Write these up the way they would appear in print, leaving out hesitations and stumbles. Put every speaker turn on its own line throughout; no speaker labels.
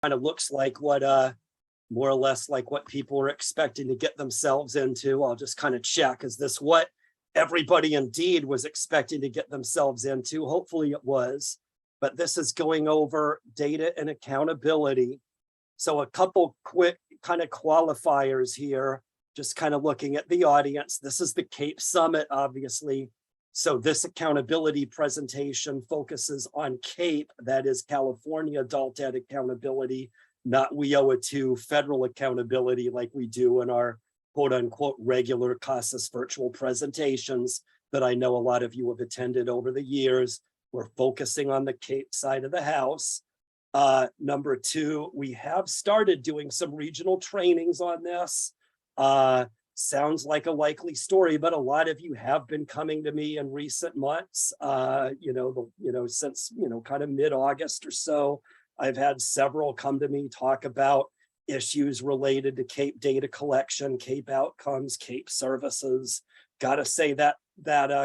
kind of looks like what more or less like what people are expecting to get themselves into. I'll just kind of check, is this what everybody indeed was expecting to get themselves into? Hopefully it was, but this is going over data and accountability. So a couple quick kind of qualifiers here, just kind of looking at the audience. This is the CAPE Summit, obviously. So this accountability presentation focuses on CAPE, that is California Adult Ed Accountability, not WIOA 2 federal accountability like we do in our quote unquote regular CASAS virtual presentations that I know a lot of you have attended over the years. We're focusing on the CAPE side of the house. Number two, we have started doing some regional trainings on this. Sounds like a likely story, but a lot of you have been coming to me in recent months, since, kind of mid-August or so. I've had several come to me talk about issues related to CAPE data collection, CAPE outcomes, CAPE services. Got to say that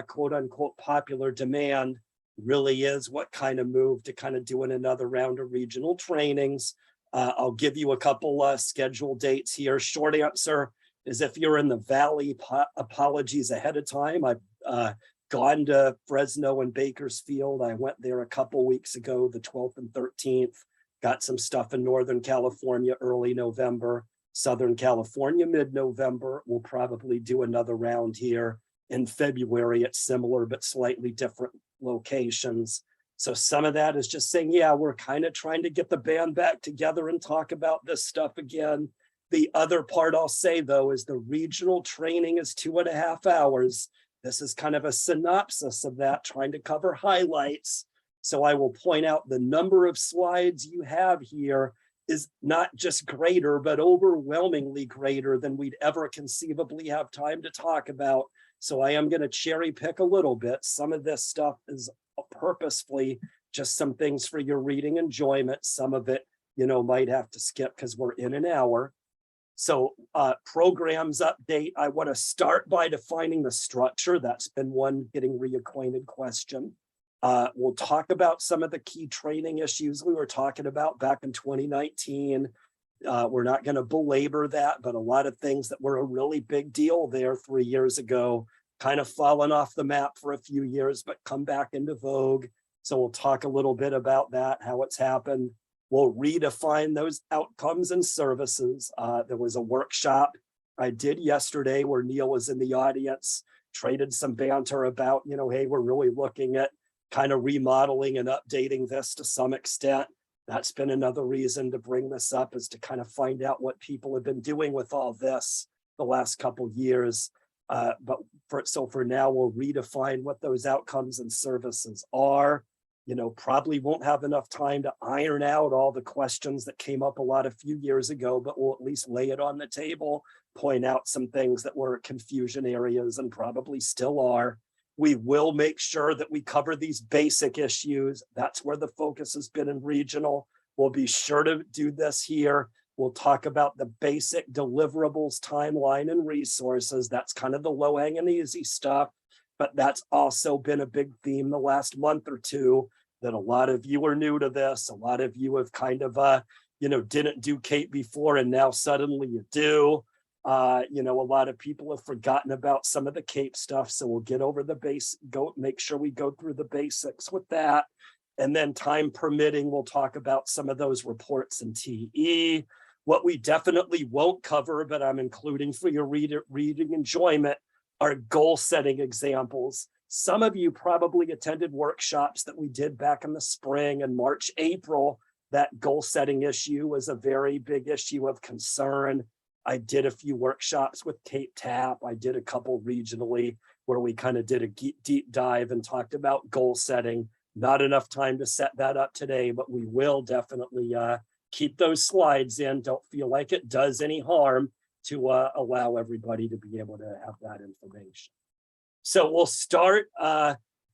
quote unquote popular demand really is what kind of moved to kind of doing another round of regional trainings. I'll give you a couple scheduled dates here. Short answer is if you're in the Valley, apologies ahead of time. I've gone to Fresno and Bakersfield. I went there a couple weeks ago, the 12th and 13th. Got some stuff in Northern California early November, Southern California mid-November. We'll probably do another round here in February at similar but slightly different locations. So some of that is just saying, yeah, we're kind of trying to get the band back together and talk about this stuff again. The other part I'll say, though, is the regional training is 2.5 hours. This is kind of a synopsis of that, trying to cover highlights. So I will point out the number of slides you have here is not just greater, but overwhelmingly greater than we'd ever conceivably have time to talk about. So I am going to cherry pick a little bit. Some of this stuff is purposefully just some things for your reading enjoyment. Some of it, might have to skip because we're in an hour. So programs update, I want to start by defining the structure. That's been one getting reacquainted question. We'll talk about some of the key training issues we were talking about back in 2019. We're not going to belabor that, but a lot of things that were a really big deal there 3 years ago, kind of fallen off the map for a few years, but come back into vogue. So we'll talk a little bit about that, how it's happened. We'll redefine those outcomes and services. There was a workshop I did yesterday where Neil was in the audience, traded some banter about, hey, we're really looking at kind of remodeling and updating this to some extent. That's been another reason to bring this up, is to kind of find out what people have been doing with all this the last couple of years. But for now, we'll redefine what those outcomes and services are. Probably won't have enough time to iron out all the questions that came up a few years ago, but we'll at least lay it on the table, point out some things that were confusion areas and probably still are. We will make sure that we cover these basic issues. That's where the focus has been in regional. We'll be sure to do this here. We'll talk about the basic deliverables, timeline, and resources. That's kind of the low-hanging easy stuff. But that's also been a big theme the last month or two, that a lot of you are new to this. A lot of you have kind of, didn't do CAPE before, and now suddenly you do. A lot of people have forgotten about some of the CAPE stuff. So we'll get over make sure we go through the basics with that. And then time permitting, we'll talk about some of those reports in TE. What we definitely won't cover, but I'm including for your reading enjoyment, are goal setting examples. Some of you probably attended workshops that we did back in the spring and March, April. That goal setting issue was a very big issue of concern. I did a few workshops with CAPE TAP. I did a couple regionally where we kind of did a deep dive and talked about goal setting. Not enough time to set that up today, but we will definitely keep those slides in. Don't feel like it does any harm to allow everybody to be able to have that information. So we'll start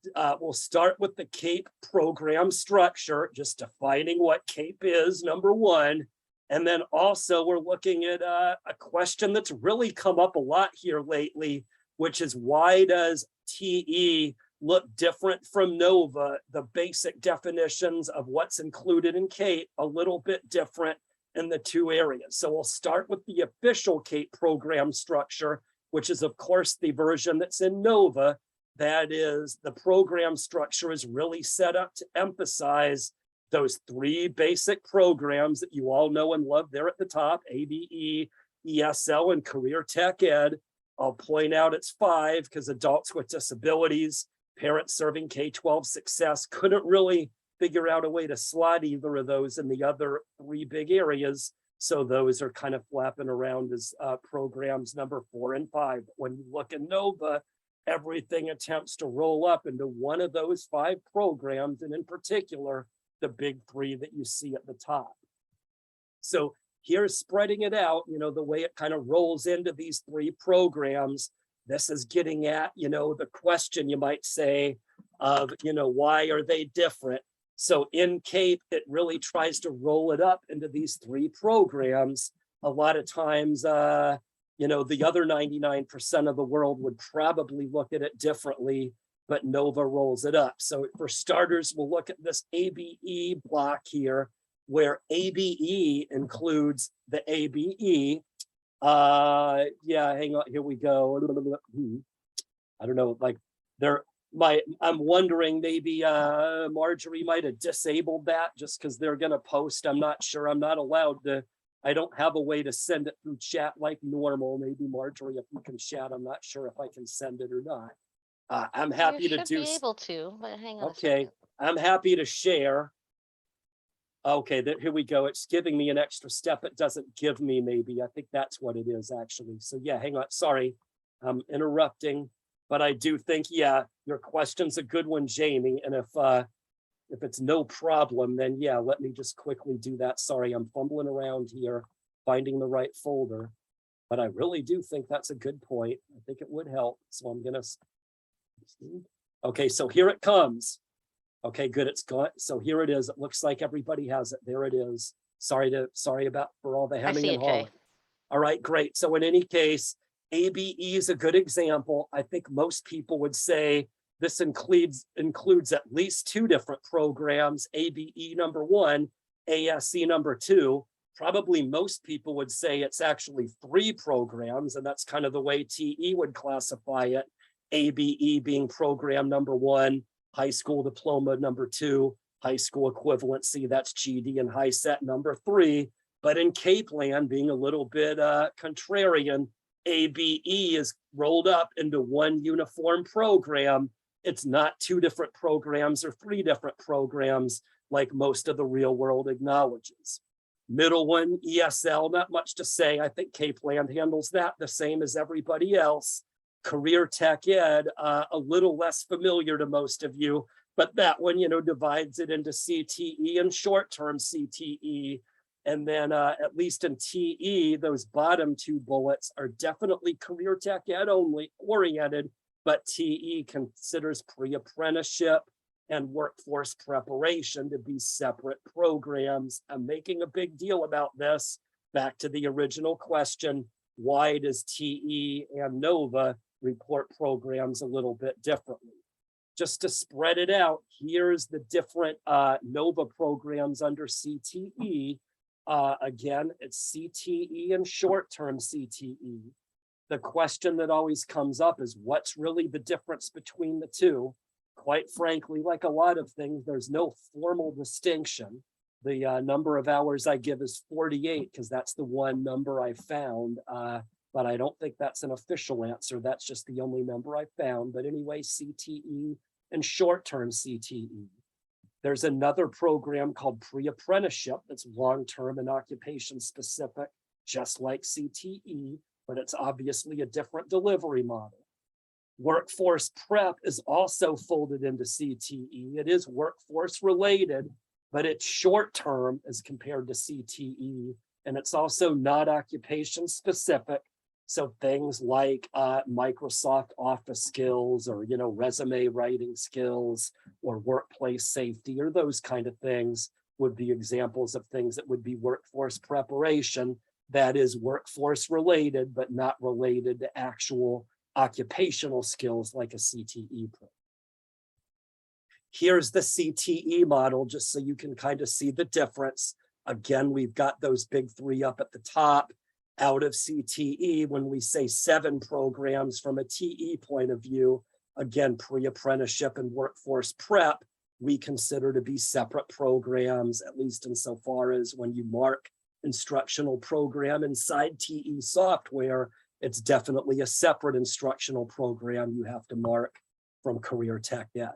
with the CAPE program structure, just defining what CAPE is, number one. And then also we're looking at a question that's really come up a lot here lately, which is, why does TE look different from NOVA. The basic definitions of what's included in CAPE a little bit different in the two areas. So we'll start with the official CAPE program structure, which is of course the version that's in NOVA. That is, the program structure is really set up to emphasize those three basic programs that you all know and love there at the top: ABE, ESL, and Career Tech Ed. I'll point out it's 5 because adults with disabilities, parents serving K-12 success couldn't really figure out a way to slot either of those in the other 3 big areas. So those are kind of flapping around as programs number 4 and 5. But when you look at NOVA, everything attempts to roll up into one of those 5 programs, and in particular, the big 3 that you see at the top. So here's spreading it out, the way it kind of rolls into these 3 programs. This is getting at, the question you might say of, why are they different? So in CAPE, it really tries to roll it up into these 3 programs. A lot of times, the other 99% of the world would probably look at it differently, but NOVA rolls it up. So for starters, we'll look at this ABE block here, where ABE includes the ABE. Yeah, hang on, here we go. I don't know, like I'm wondering maybe Marjorie might have disabled that just because they're gonna post. I'm not sure, I'm not allowed to, I don't have a way to send it through chat like normal. Maybe Marjorie, if you can chat, I'm not sure if I can send it or not. I'm happy to do.
You should be able to, but hang on.
Okay, I'm happy to share. Okay, here we go. It's giving me an extra step. It doesn't give me, maybe. I think that's what it is actually. So yeah, hang on. Sorry, I'm interrupting, but I do think, yeah, your question's a good one, Jamie. And if it's no problem, then yeah, let me just quickly do that. Sorry, I'm fumbling around here, finding the right folder, but I really do think that's a good point. I think it would help. So I'm gonna, okay, so here it comes. Okay, good, it's gone. So here it is. It looks like everybody has it. There it is. Sorry for all the hemming and hawing. All right, great. So in any case, ABE is a good example. I think most people would say this includes at least 2 different programs, ABE number 1, ASE number 2. Probably most people would say it's actually 3 programs, and that's kind of the way TE would classify it. ABE being program number 1, high school diploma number 2, high school equivalency, that's GED and HiSET number 3. But in CAPE land, being a little bit contrarian, ABE is rolled up into one uniform program. It's not 2 different programs or 3 different programs like most of the real world acknowledges. Middle one, ESL, not much to say. I think CAPE land handles that the same as everybody else. Career Tech Ed, a little less familiar to most of you, but that one, divides it into CTE and short-term CTE. And then at least in TE, those bottom 2 bullets are definitely Career Tech Ed only oriented, but TE considers pre-apprenticeship and workforce preparation to be separate programs. I'm making a big deal about this. Back to the original question, why does TE and NOVA report programs a little bit differently? Just to spread it out, here's the different NOVA programs under CTE. Again, it's CTE and short-term CTE. The question that always comes up is what's really the difference between the 2? Quite frankly, like a lot of things, there's no formal distinction. The number of hours I give is 48 because that's the one number I found. But I don't think that's an official answer. That's just the only number I found. But anyway, CTE and short-term CTE. There's another program called pre-apprenticeship that's long-term and occupation specific, just like CTE, but it's obviously a different delivery model. Workforce prep is also folded into CTE. It is workforce related, but it's short-term as compared to CTE, and it's also not occupation specific. So things like Microsoft Office skills or, resume writing skills or workplace safety or those kind of things would be examples of things that would be workforce preparation. That is workforce related, but not related to actual occupational skills like a CTE program. Here's the CTE model, just so you can kind of see the difference. Again, we've got those big three up at the top. Out of CTE, when we say 7 programs from a TE point of view, again, pre-apprenticeship and workforce prep, we consider to be separate programs, at least insofar as when you mark instructional program inside TE software, it's definitely a separate instructional program you have to mark from career tech ed.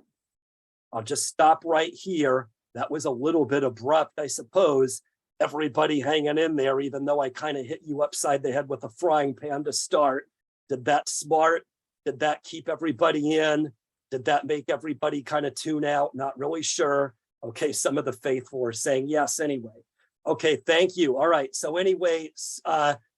I'll just stop right here. That was a little bit abrupt, I suppose. Everybody hanging in there, even though I kind of hit you upside the head with a frying pan to start. Did that smart? Did that keep everybody in? Did that make everybody kind of tune out? Not really sure. Okay, some of the faithful are saying yes anyway. Okay, thank you. All right, so anyway,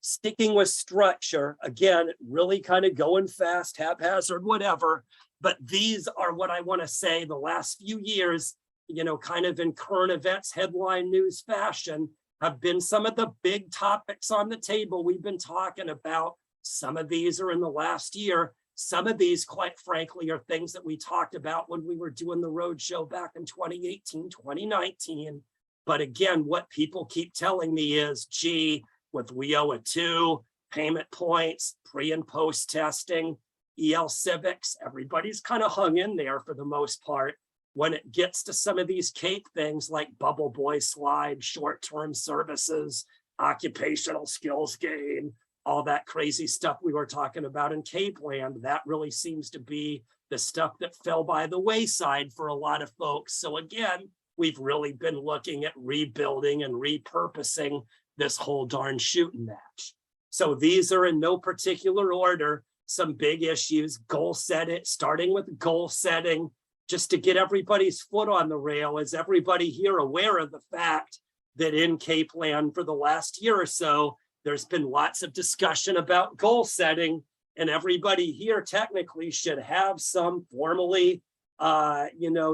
sticking with structure, again, really kind of going fast, haphazard, whatever. But these are what I want to say the last few years, you know, kind of in current events, headline news fashion, have been some of the big topics on the table we've been talking about. Some of these are in the last year. Some of these, quite frankly, are things that we talked about when we were doing the roadshow back in 2018, 2019. But again, what people keep telling me is, gee, with WIOA 2, payment points, pre and post testing, EL Civics, everybody's kind of hung in there for the most part. When it gets to some of these CAPE things like Bubble Boy Slide, short-term services, occupational skills gain, all that crazy stuff we were talking about in CAPE land, that really seems to be the stuff that fell by the wayside for a lot of folks. So again, we've really been looking at rebuilding and repurposing this whole darn shooting match. So these are in no particular order, some big issues, goal setting, starting with goal setting, just to get everybody's foot on the rail. Is everybody here aware of the fact that in CAPE land for the last year or so, there's been lots of discussion about goal setting, and everybody here technically should have some formally,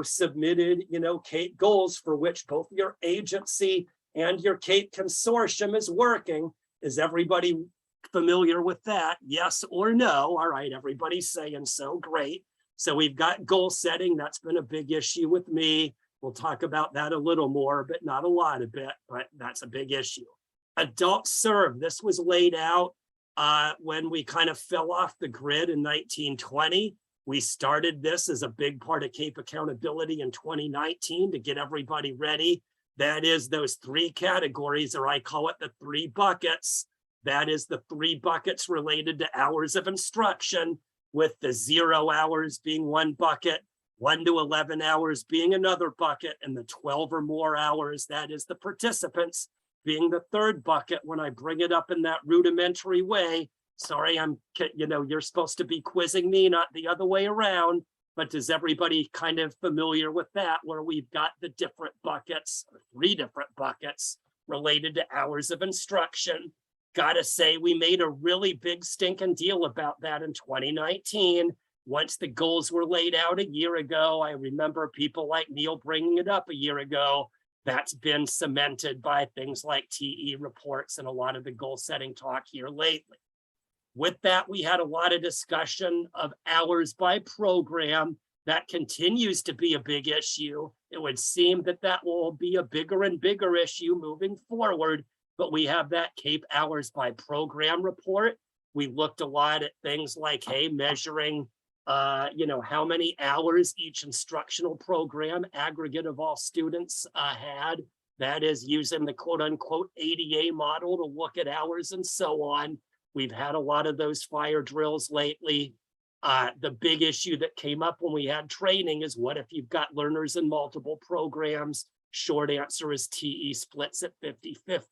submitted, CAPE goals for which both your agency and your CAPE consortium is working. Is everybody familiar with that? Yes or no? All right, everybody's saying so, great. So we've got goal setting. That's been a big issue with me. We'll talk about that a little more, but not a lot of it, but that's a big issue. Adult serve, this was laid out when we kind of fell off the grid in 1920. We started this as a big part of CAPE accountability in 2019 to get everybody ready. That is those 3 categories, or I call it the 3 buckets. That is the 3 buckets related to hours of instruction, with the 0 hours being one bucket, 1 to 11 hours being another bucket, and the 12 or more hours, that is the participants, being the 3rd bucket. When I bring it up in that rudimentary way, sorry, you're supposed to be quizzing me, not the other way around, but does everybody kind of familiar with that, where we've got the different buckets, 3 different buckets related to hours of instruction? Gotta say, we made a really big stinking deal about that in 2019. Once the goals were laid out a year ago, I remember people like Neil bringing it up a year ago. That's been cemented by things like TE reports and a lot of the goal setting talk here lately. With that, we had a lot of discussion of hours by program. That continues to be a big issue. It would seem that that will be a bigger and bigger issue moving forward. But we have that CAPE hours by program report. We looked a lot at things like, hey, measuring, how many hours each instructional program aggregate of all students had. That is using the quote unquote ADA model to look at hours and so on. We've had a lot of those fire drills lately. The big issue that came up when we had training is, what if you've got learners in multiple programs? Short answer is TE splits at 50-50.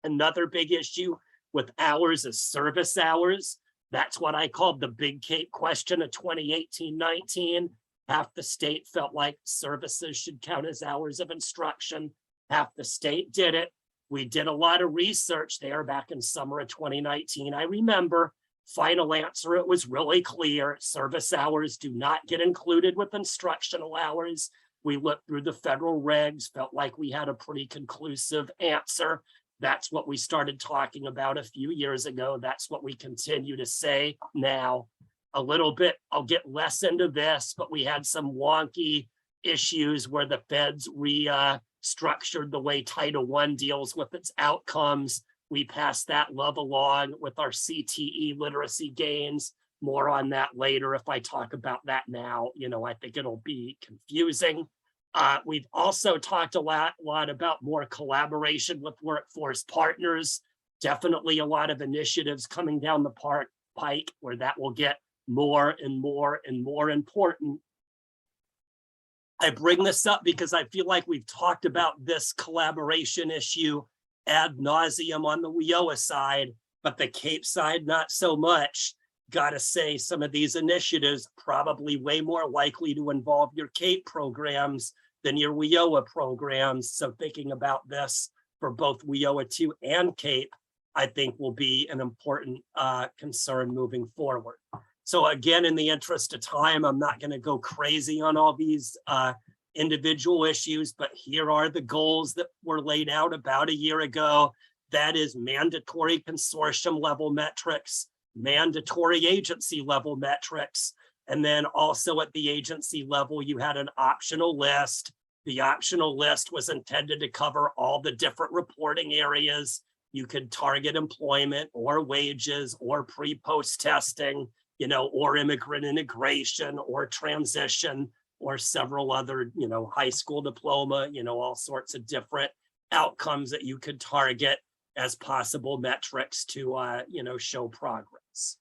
Another big issue with hours is service hours. That's what I called the big CAPE question of 2018-19. Half the state felt like services should count as hours of instruction. Half the state did it. We did a lot of research there back in summer of 2019. I remember, final answer, it was really clear. Service hours do not get included with instructional hours. We looked through the federal regs, felt like we had a pretty conclusive answer. That's what we started talking about a few years ago. That's what we continue to say now. A little bit, I'll get less into this, but we had some wonky issues where the feds restructured the way Title I deals with its outcomes. We passed that love along with our CTE literacy gains. More on that later. If I talk about that now, I think it'll be confusing. We've also talked a lot about more collaboration with workforce partners. Definitely a lot of initiatives coming down the pike where that will get more and more and more important. I bring this up because I feel like we've talked about this collaboration issue ad nauseum on the WIOA side, but the CAPE side, not so much. Gotta say, some of these initiatives probably way more likely to involve your CAPE programs than your WIOA programs. So thinking about this for both WIOA 2 and CAPE, I think will be an important concern moving forward. So again, in the interest of time, I'm not going to go crazy on all these individual issues, but here are the goals that were laid out about a year ago. That is mandatory consortium level metrics, mandatory agency level metrics, and then also at the agency level, you had an optional list. The optional list was intended to cover all the different reporting areas. You could target employment or wages or pre-post testing, or immigrant integration or transition or several other, high school diploma, all sorts of different outcomes that you could target as possible metrics to, show progress.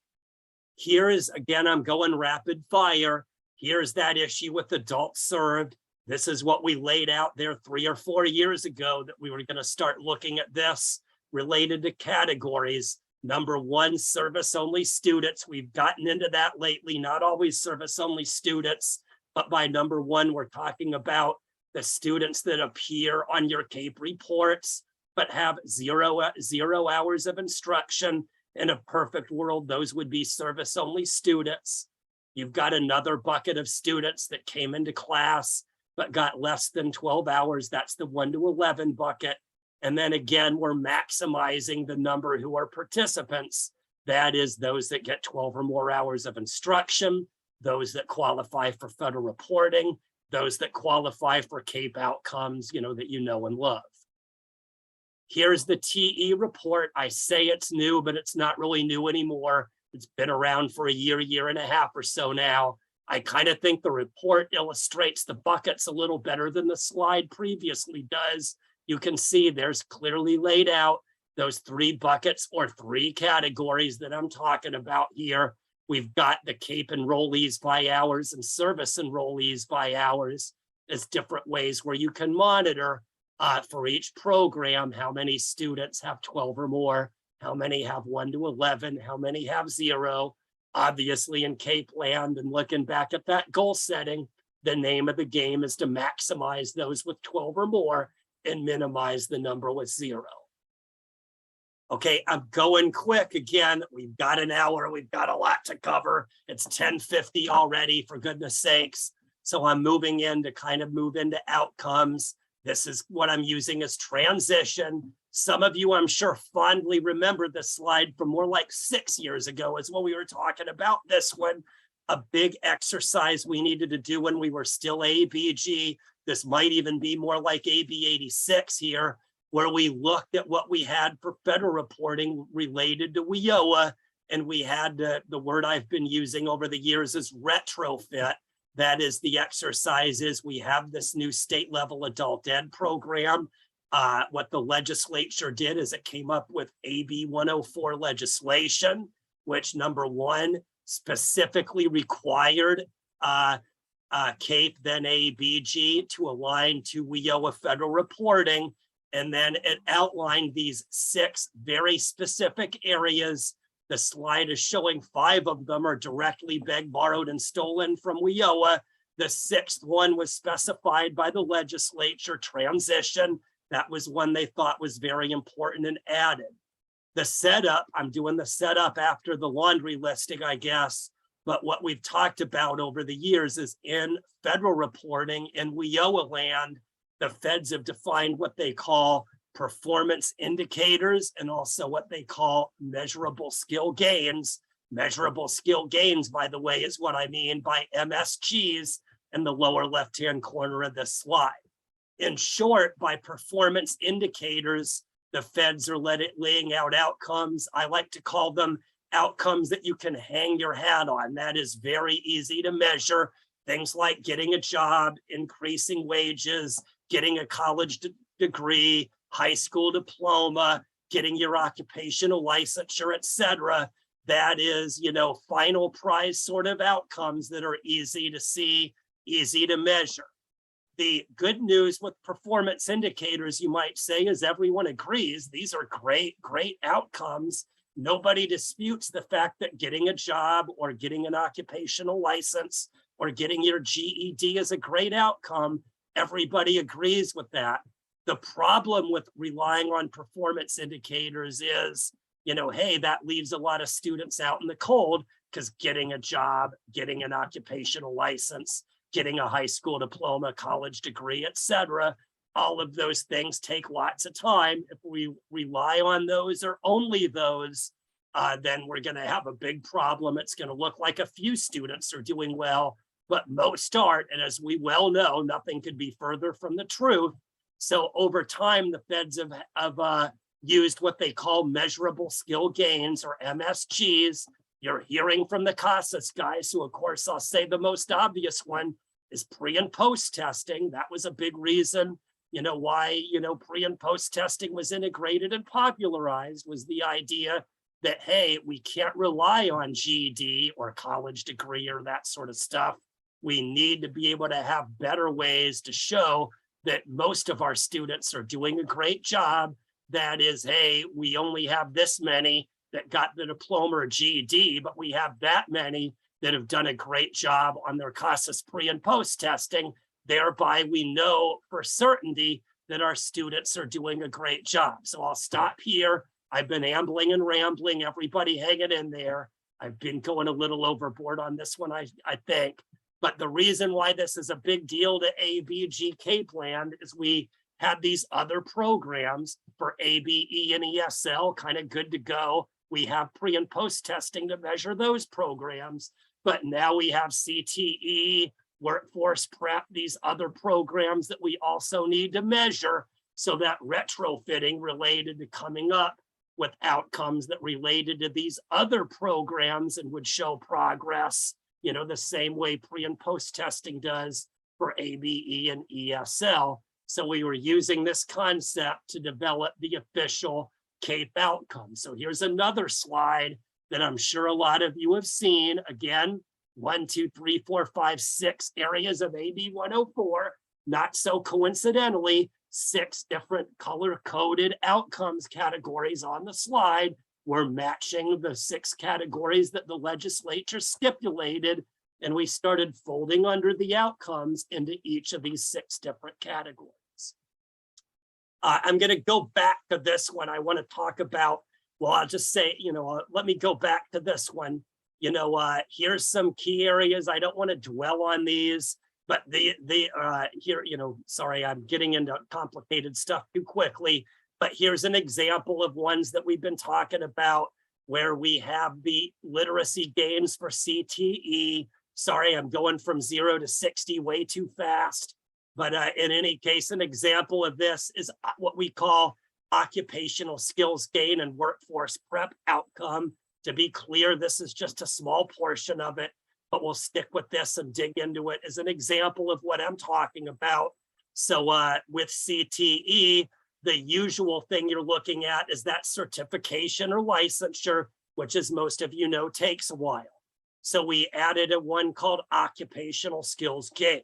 Here is, again, I'm going rapid fire. Here's that issue with adults served. This is what we laid out there 3 or 4 years ago, that we were going to start looking at this related to categories. Number 1, service-only students. We've gotten into that lately, not always service-only students, but by number 1, we're talking about the students that appear on your CAPE reports, but have zero hours of instruction. In a perfect world, those would be service-only students. You've got another bucket of students that came into class, but got less than 12 hours. That's the 1 to 11 bucket. And then again, we're maximizing the number who are participants. That is those that get 12 or more hours of instruction, those that qualify for federal reporting, those that qualify for CAPE outcomes, that you know and love. Here's the TE report. I say it's new, but it's not really new anymore. It's been around for a year and a half or so now. I kind of think the report illustrates the buckets a little better than the slide previously does. You can see there's clearly laid out those 3 buckets or 3 categories that I'm talking about here. We've got the CAPE enrollees by hours and service enrollees by hours as different ways where you can monitor for each program how many students have 12 or more, how many have 1 to 11, how many have 0. Obviously in CAPE land, and looking back at that goal setting, the name of the game is to maximize those with 12 or more and minimize the number with 0. Okay, I'm going quick again. We've got an hour. We've got a lot to cover. It's 10:50 already, for goodness sakes. So I'm moving in to kind of move into outcomes. This is what I'm using as transition. Some of you, I'm sure, fondly remember this slide from more like 6 years ago is when we were talking about this one. A big exercise we needed to do when we were still ABG. This might even be more like AB 86 here, where we looked at what we had for federal reporting related to WIOA, and we had the word I've been using over the years is retrofit. That is, the exercise is we have this new state level adult ed program. What the legislature did is it came up with AB 104 legislation, which number 1 specifically required CAPE, then ABG, to align to WIOA federal reporting. And then it outlined these 6 very specific areas. The slide is showing 5 of them are directly begged, borrowed, and stolen from WIOA. The 6th one was specified by the legislature, transition. That was one they thought was very important and added. The setup, I'm doing the setup after the laundry listing, I guess. But what we've talked about over the years is in federal reporting in WIOA land, the feds have defined what they call performance indicators and also what they call measurable skill gains. Measurable skill gains, by the way, is what I mean by MSGs. in the lower left-hand corner of this slide. In short, by performance indicators, the feds are laying out outcomes. I like to call them outcomes that you can hang your hat on. That is very easy to measure. Things like getting a job, increasing wages, getting a college degree, high school diploma, getting your occupational licensure, etc. That is, final prize sort of outcomes that are easy to see, easy to measure. The good news with performance indicators, you might say, is everyone agrees these are great outcomes. Nobody disputes the fact that getting a job or getting an occupational license or getting your GED is a great outcome. Everybody agrees with that. The problem with relying on performance indicators is, hey, that leaves a lot of students out in the cold because getting a job, getting an occupational license, getting a high school diploma, college degree, etc. All of those things take lots of time. If we rely on those or only those, then we're going to have a big problem. It's going to look like a few students are doing well, but most aren't. And as we well know, nothing could be further from the truth. So over time, the feds have used what they call measurable skill gains, or MSGs. You're hearing from the CASAS guys, who of course I'll say the most obvious one is pre and post testing. That was a big reason, why, pre and post testing was integrated and popularized, was the idea that, hey, we can't rely on GED or college degree or that sort of stuff. We need to be able to have better ways to show that most of our students are doing a great job. That is, hey, we only have this many that got the diploma or GED, but we have that many that have done a great job on their CASAS pre and post testing. Thereby, we know for certainty that our students are doing a great job. So I'll stop here. I've been ambling and rambling. Everybody hanging in there. I've been going a little overboard on this one, I think. But the reason why this is a big deal to ABGK plan is we had these other programs for ABE and ESL kind of good to go. We have pre and post testing to measure those programs, but now we have CTE, workforce prep, these other programs that we also need to measure, so that retrofitting related to coming up with outcomes that related to these other programs and would show progress, the same way pre and post testing does for ABE and ESL. So we were using this concept to develop the official CAPE outcome. So here's another slide that I'm sure a lot of you have seen. Again, 1, 2, 3, 4, 5, 6 areas of AB 104. Not so coincidentally, 6 different color-coded outcomes categories on the slide. We're matching the 6 categories that the legislature stipulated, and we started folding under the outcomes into each of these 6 different categories. I'm going to go back to this one. I want to talk about, well, I'll just say, let me go back to this one. Here's some key areas. I don't want to dwell on these, but here, sorry, I'm getting into complicated stuff too quickly, but here's an example of ones that we've been talking about where we have the literacy gains for CTE. Sorry, I'm going from 0 to 60 way too fast. But in any case, an example of this is what we call occupational skills gain and workforce prep outcome. To be clear, this is just a small portion of it, but we'll stick with this and dig into it as an example of what I'm talking about. So with CTE, the usual thing you're looking at is that certification or licensure, which, as most of you know, takes a while. So we added a one called occupational skills gain.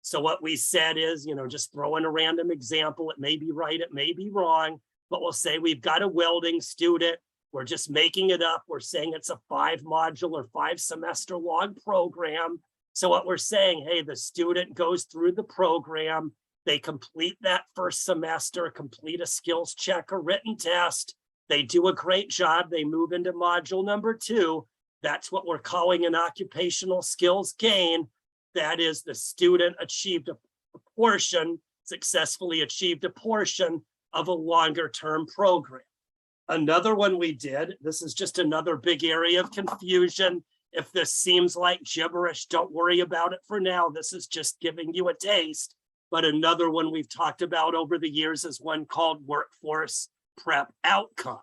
So what we said is, just throw in a random example. It may be right, it may be wrong, but we'll say we've got a welding student. We're just making it up. We're saying it's a 5-module or 5-semester long program. So what we're saying, hey, the student goes through the program. They complete that first semester, complete a skills check or written test. They do a great job. They move into module number 2. That's what we're calling an occupational skills gain. That is, the student achieved a portion, successfully achieved a portion of a longer term program. Another one we did, this is just another big area of confusion, If this seems like gibberish, don't worry about it for now. This is just giving you a taste. But another one we've talked about over the years is one called workforce prep outcome.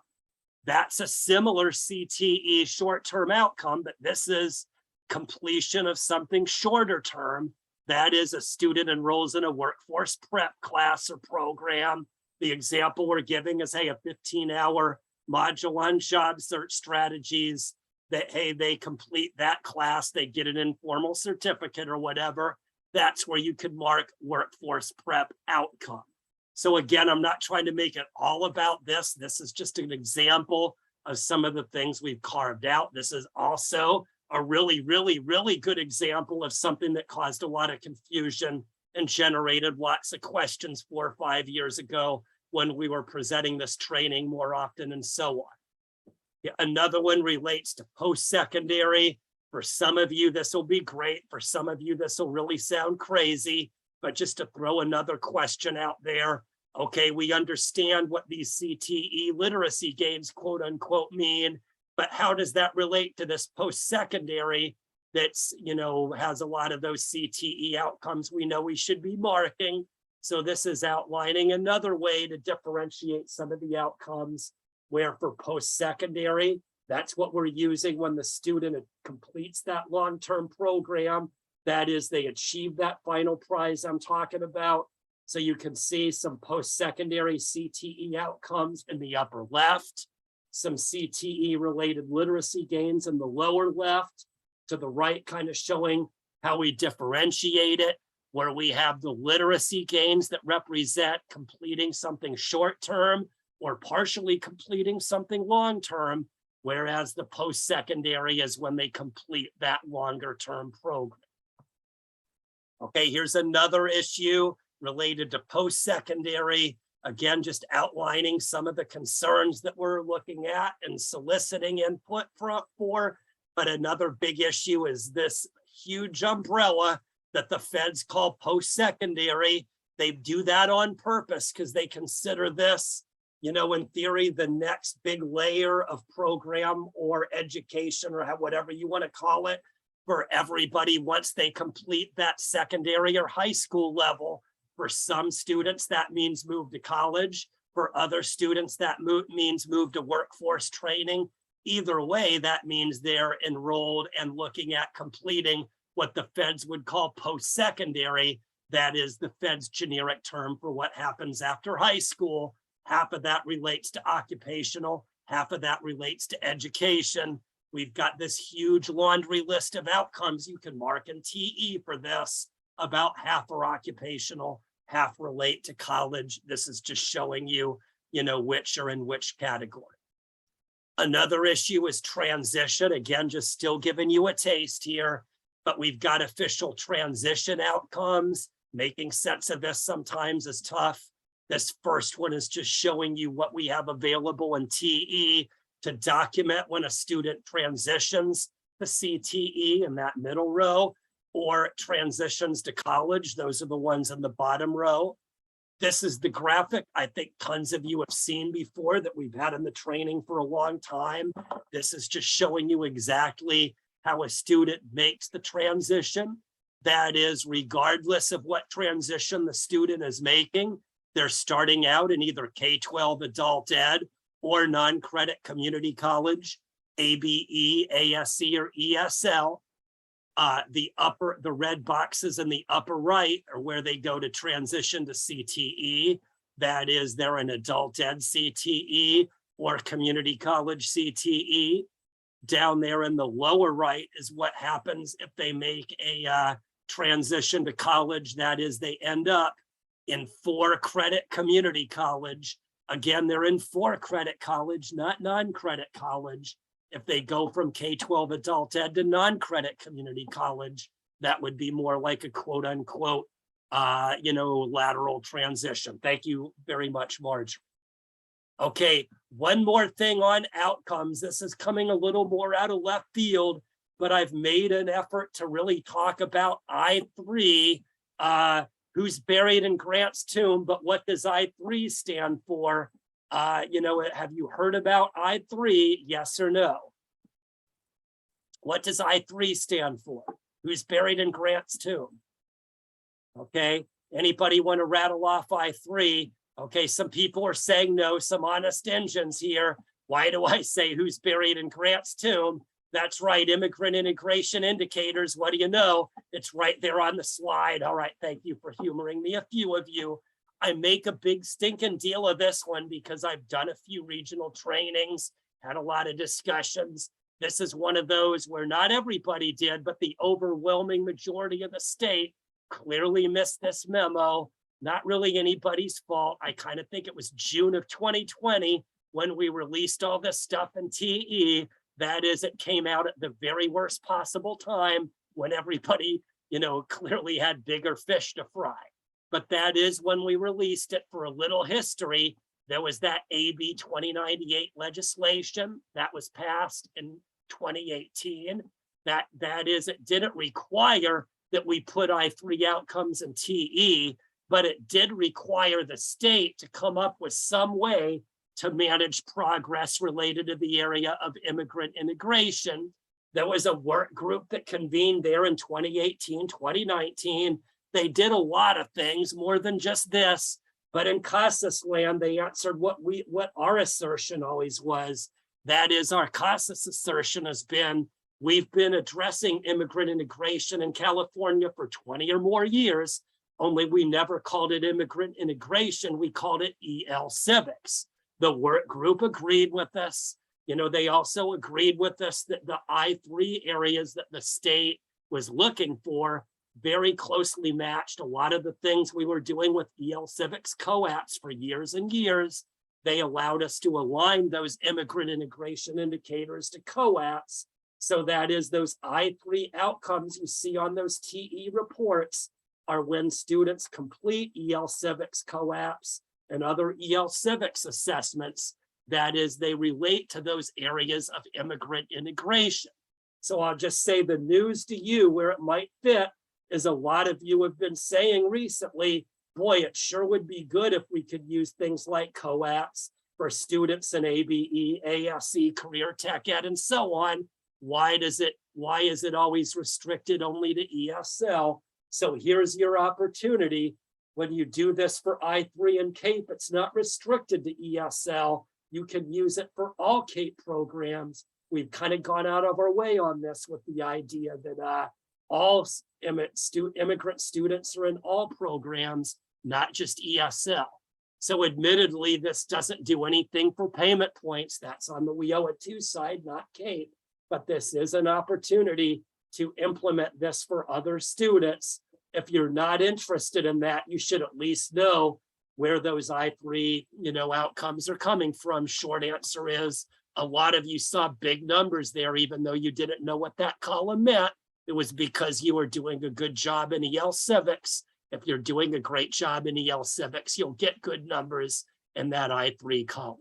That's a similar CTE short-term outcome, but this is completion of something shorter term. That is, a student enrolls in a workforce prep class or program. The example we're giving is, hey, a 15-hour module on job search strategies that, hey, they complete that class, they get an informal certificate or whatever. That's where you could mark workforce prep outcome. So again, I'm not trying to make it all about this. This is just an example of some of the things we've carved out. This is also a really, really, really good example of something that caused a lot of confusion and generated lots of questions 4 or 5 years ago when we were presenting this training more often and so on. Yeah, another one relates to post-secondary. For some of you, this will be great. For some of you, this will really sound crazy. But just to throw another question out there, okay, we understand what these CTE literacy gains, quote unquote, mean, but how does that relate to this post-secondary that's, you know, has a lot of those CTE outcomes we know we should be marking? So this is outlining another way to differentiate some of the outcomes, where for post-secondary, that's what we're using when the student completes that long-term program. That is, they achieve that final prize I'm talking about. So you can see some post-secondary CTE outcomes in the upper left, some CTE related literacy gains in the lower left, to the right, kind of showing how we differentiate it, where we have the literacy gains that represent completing something short-term or partially completing something long-term, whereas the post-secondary is when they complete that longer-term program. Okay, here's another issue related to post-secondary. Again, just outlining some of the concerns that we're looking at and soliciting input for. But another big issue is this huge umbrella that the feds call post-secondary. They do that on purpose because they consider this, you know, in theory, the next big layer of program or education or whatever you want to call it for everybody once they complete that secondary or high school level. For some students, that means move to college. For other students, that means move to workforce training. Either way, that means they're enrolled and looking at completing what the feds would call post-secondary. That is the feds' generic term for what happens after high school. Half of that relates to occupational, half of that relates to education. We've got this huge laundry list of outcomes you can mark in TE for this. About half are occupational, half relate to college. This is just showing you, you know, which are in which category. Another issue is transition. Again, just still giving you a taste here, but we've got official transition outcomes. Making sense of this sometimes is tough. This first one is just showing you what we have available in TE to document when a student transitions to CTE in that middle row, or transitions to college. Those are the ones in the bottom row. This is the graphic I think tons of you have seen before that we've had in the training for a long time. This is just showing you exactly how a student makes the transition. That is, regardless of what transition the student is making, they're starting out in either K-12 adult ed or non-credit community college, ABE, ASC, or ESL. The red boxes in the upper right are where they go to transition to CTE. That is, they're an adult ed CTE or community college CTE. Down there in the lower right is what happens if they make a transition to college. That is, they end up in 4-credit community college. Again, they're in 4-credit college, not non-credit college. If they go from K-12 adult ed to non-credit community college, that would be more like a quote unquote, you know, lateral transition. Thank you very much, Marge. Okay, one more thing on outcomes. This is coming a little more out of left field, but I've made an effort to really talk about I3, who's buried in Grant's tomb, but what does I3 stand for? You know, have you heard about I3? Yes or no? What does I3 stand for? Who's buried in Grant's tomb? Okay, anybody want to rattle off I3? Okay, some people are saying no, some honest engines here. Why do I say who's buried in Grant's tomb? That's right, immigrant integration indicators. What do you know? It's right there on the slide. All right, thank you for humoring me, a few of you. I make a big stinking deal of this one because I've done a few regional trainings, had a lot of discussions. This is one of those where not everybody did, but the overwhelming majority of the state clearly missed this memo. Not really anybody's fault. I kind of think it was June of 2020 when we released all this stuff in TE. That is, it came out at the very worst possible time when everybody, clearly had bigger fish to fry. But that is when we released it. For a little history, there was that AB 2098 legislation that was passed in 2018. That is, it didn't require that we put I3 outcomes in TE, but it did require the state to come up with some way to manage progress related to the area of immigrant integration. There was a work group that convened there in 2018, 2019. They did a lot of things, more than just this, but in CASAS land, they answered what our assertion always was. That is, our CASAS assertion has been, we've been addressing immigrant integration in California for 20 or more years, only we never called it immigrant integration, we called it EL Civics. The work group agreed with us. They also agreed with us that the I3 areas that the state was looking for very closely matched a lot of the things we were doing with EL Civics COAPs for years and years. They allowed us to align those immigrant integration indicators to COAPs. So that is, those I3 outcomes you see on those TE reports are when students complete EL Civics COAPs and other EL Civics assessments. That is, they relate to those areas of immigrant integration. So I'll just say the news to you where it might fit is a lot of you have been saying recently, boy, it sure would be good if we could use things like COAPs for students in ABE, ASE, career tech ed, and so on. Why is it always restricted only to ESL? So here's your opportunity. When you do this for I3 and CAPE, it's not restricted to ESL. You can use it for all CAPE programs. We've kind of gone out of our way on this with the idea that all immigrant students are in all programs, not just ESL. So admittedly, this doesn't do anything for payment points. That's on the We Owe It To side, not CAPE. But this is an opportunity to implement this for other students. If you're not interested in that, you should at least know where those I3, outcomes are coming from. Short answer is a lot of you saw big numbers there, even though you didn't know what that column meant. It was because you were doing a good job in EL Civics. If you're doing a great job in EL Civics, you'll get good numbers in that I3 column.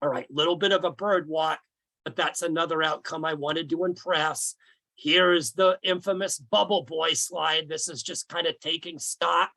All right, little bit of a bird walk, but that's another outcome I wanted to impress. Here's the infamous bubble boy slide. This is just kind of taking stock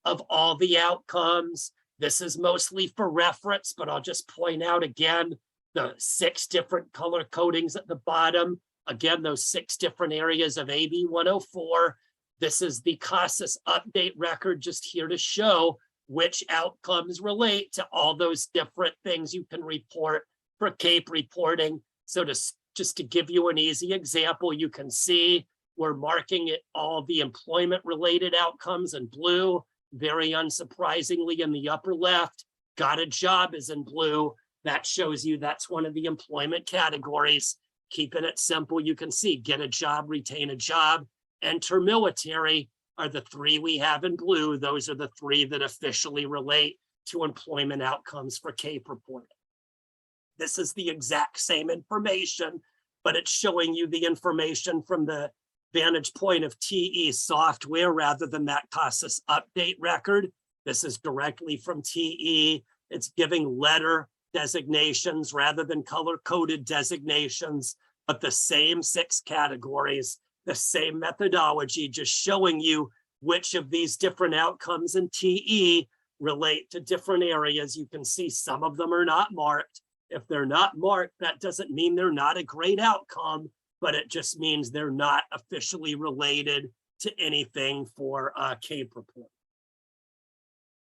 of all the outcomes. This is mostly for reference, but I'll just point out again, the 6 different color codings at the bottom. Again, those 6 different areas of AB 104. This is the CASAS update record, just here to show which outcomes relate to all those different things you can report for CAPE reporting. So just to give you an easy example, you can see we're marking it all the employment related outcomes in blue. Very unsurprisingly, in the upper left, got a job is in blue. That shows you that's one of the employment categories. Keeping it simple, you can see get a job, retain a job, enter military are the 3 we have in blue. Those are the 3 that officially relate to employment outcomes for CAPE reporting. This is the exact same information, but it's showing you the information from the vantage point of TE software rather than that CASAS update record. This is directly from TE. It's giving letter designations rather than color-coded designations, but the same 6 categories, the same methodology, just showing you which of these different outcomes in TE relate to different areas. You can see some of them are not marked. If they're not marked, that doesn't mean they're not a great outcome, but it just means they're not officially related to anything for CAPE report.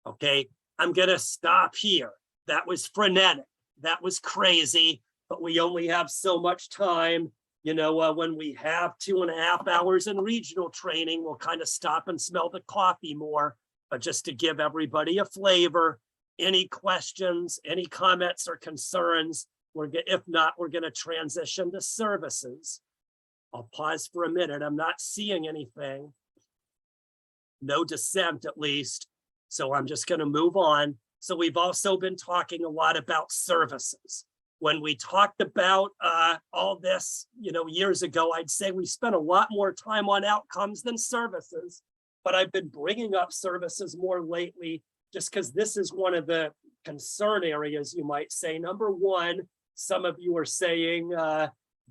Okay, I'm gonna stop here. That was frenetic. That was crazy, but we only have so much time. You know, when we have 2.5 hours in regional training, we'll kind of stop and smell the coffee more. But just to give everybody a flavor, any questions, any comments or concerns, if not, we're going to transition to services. I'll pause for a minute. I'm not seeing anything. No dissent, at least. So I'm just going to move on. So we've also been talking a lot about services. When we talked about all this, you know, years ago, I'd say we spent a lot more time on outcomes than services, but I've been bringing up services more lately just because this is one of the concern areas, you might say. Number one, some of you are saying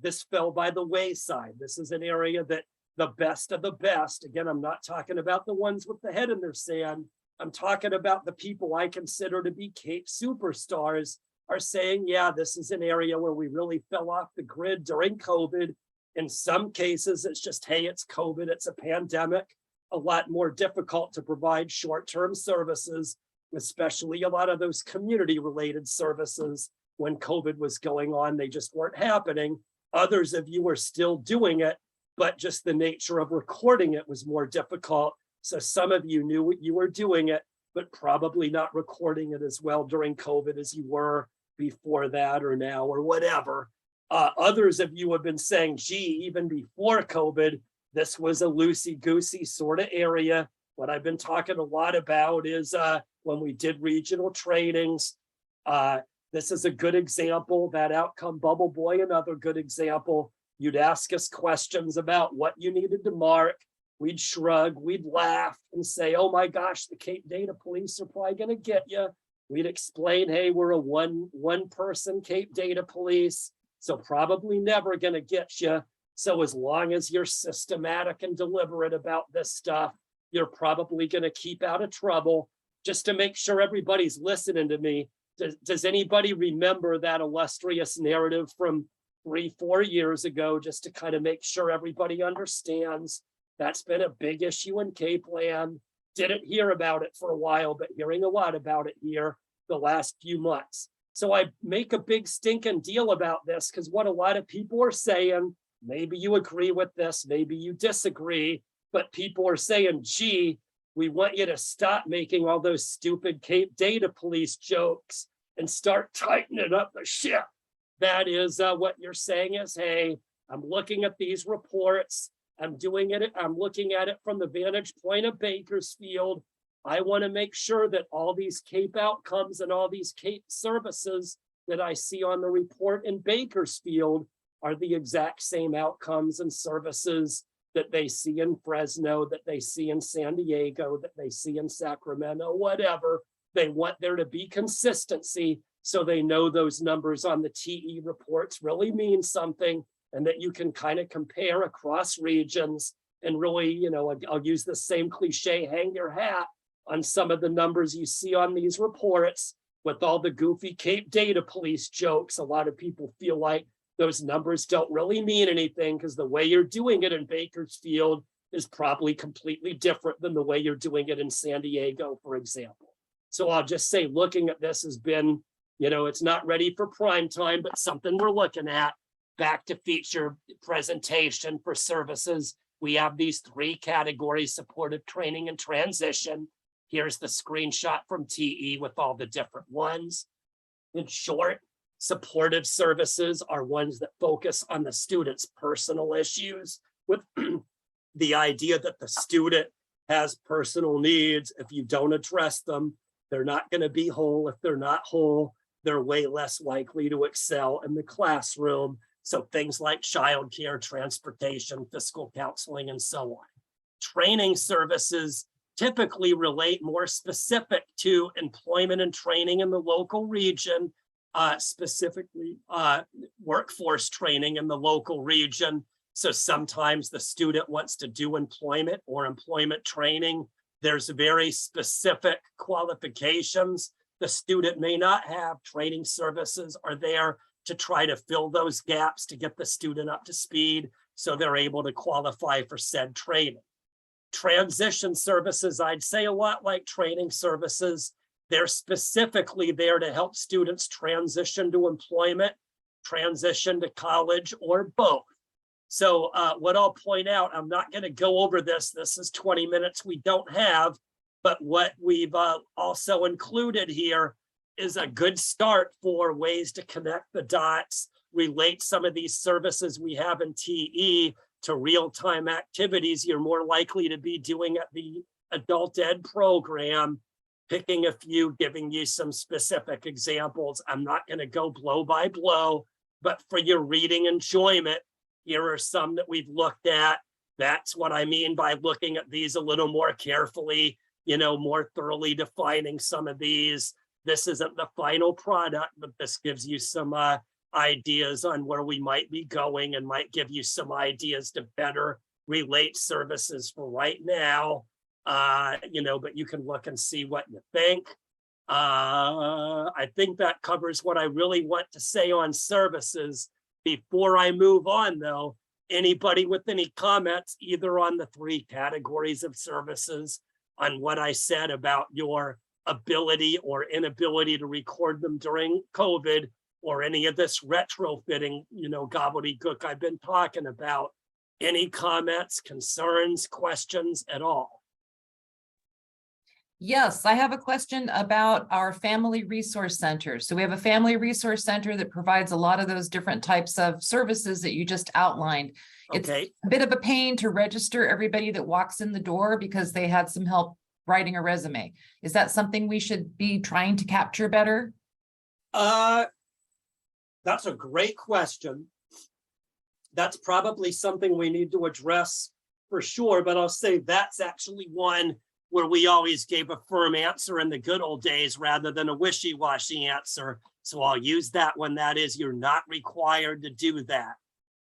this fell by the wayside. This is an area that the best of the best, again, I'm not talking about the ones with the head in their sand. I'm talking about the people I consider to be CAPE superstars are saying, yeah, this is an area where we really fell off the grid during COVID. In some cases, it's just, hey, it's COVID, it's a pandemic, a lot more difficult to provide short-term services, especially a lot of those community-related services. When COVID was going on, they just weren't happening. Others of you are still doing it, but just the nature of recording it was more difficult. So some of you knew you were doing it, but probably not recording it as well during COVID as you were before that or now or whatever. Others of you have been saying, gee, even before COVID, this was a loosey-goosey sort of area. What I've been talking a lot about is when we did regional trainings, this is a good example, that outcome bubble boy, another good example. You'd ask us questions about what you needed to mark. We'd shrug, we'd laugh and say, oh my gosh, the CAPE data police are probably gonna get you. We'd explain, hey, we're a one person CAPE data police, so probably never gonna get you. So as long as you're systematic and deliberate about this stuff, you're probably gonna keep out of trouble. Just to make sure everybody's listening to me, does anybody remember that illustrious narrative from 3-4 years ago, just to kind of make sure everybody understands? That's been a big issue in CAPE land. Didn't hear about it for a while, but hearing a lot about it here the last few months. So I make a big stinking deal about this because what a lot of people are saying, maybe you agree with this, maybe you disagree, but people are saying, gee, we want you to stop making all those stupid CAPE data police jokes and start tightening up the ship. That is what you're saying is, hey, I'm looking at these reports. I'm looking at it from the vantage point of Bakersfield. I want to make sure that all these CAPE outcomes and all these CAPE services that I see on the report in Bakersfield are the exact same outcomes and services that they see in Fresno, that they see in San Diego, that they see in Sacramento, whatever. They want there to be consistency so they know those numbers on the TE reports really mean something, and that you can kind of compare across regions and really, you know, I'll use the same cliche, hang your hat on some of the numbers you see on these reports with all the goofy CAPE data police jokes. A lot of people feel like those numbers don't really mean anything because the way you're doing it in Bakersfield is probably completely different than the way you're doing it in San Diego, for example. So I'll just say, looking at this has been, you know, it's not ready for prime time, but something we're looking at. Back to feature presentation for services. We have these 3 categories: supportive training and transition. Here's the screenshot from TE with all the different ones. In short, supportive services are ones that focus on the student's personal issues with the idea that the student has personal needs. If you don't address them, they're not going to be whole. If they're not whole, they're way less likely to excel in the classroom. So things like childcare, transportation, fiscal counseling, and so on. Training services typically relate more specific to employment and training in the local region, specifically workforce training in the local region. So sometimes the student wants to do employment or employment training. There's very specific qualifications the student may not have. Training services are there to try to fill those gaps, to get the student up to speed. so they're able to qualify for said training. Transition services, I'd say a lot like training services. They're specifically there to help students transition to employment, transition to college, or both. So what I'll point out, I'm not going to go over this. This is 20 minutes we don't have, but what we've also included here is a good start for ways to connect the dots, relate some of these services we have in TE to real-time activities you're more likely to be doing at the adult ed program, picking a few, giving you some specific examples. I'm not going to go blow by blow, but for your reading enjoyment, here are some that we've looked at. That's what I mean by looking at these a little more carefully, you know, more thoroughly defining some of these. This isn't the final product, but this gives you some ideas on where we might be going and might give you some ideas to better relate services for right now. You know, but you can look and see what you think. I think that covers what I really want to say on services. Before I move on, though, anybody with any comments, either on the 3 categories of services, on what I said about your ability or inability to record them during COVID, or any of this retrofitting, you know, gobbledygook I've been talking about. Any comments, concerns, questions at all?
Yes, I have a question about our family resource center. So we have a family resource center that provides a lot of those different types of services that you just outlined. It's
Okay,
a bit of a pain to register everybody that walks in the door because they had some help writing a resume. Is that something we should be trying to capture better?
that's a great question. That's probably something we need to address for sure, but I'll say that's actually one where we always gave a firm answer in the good old days rather than a wishy-washy answer. So I'll use that one. That is, you're not required to do that.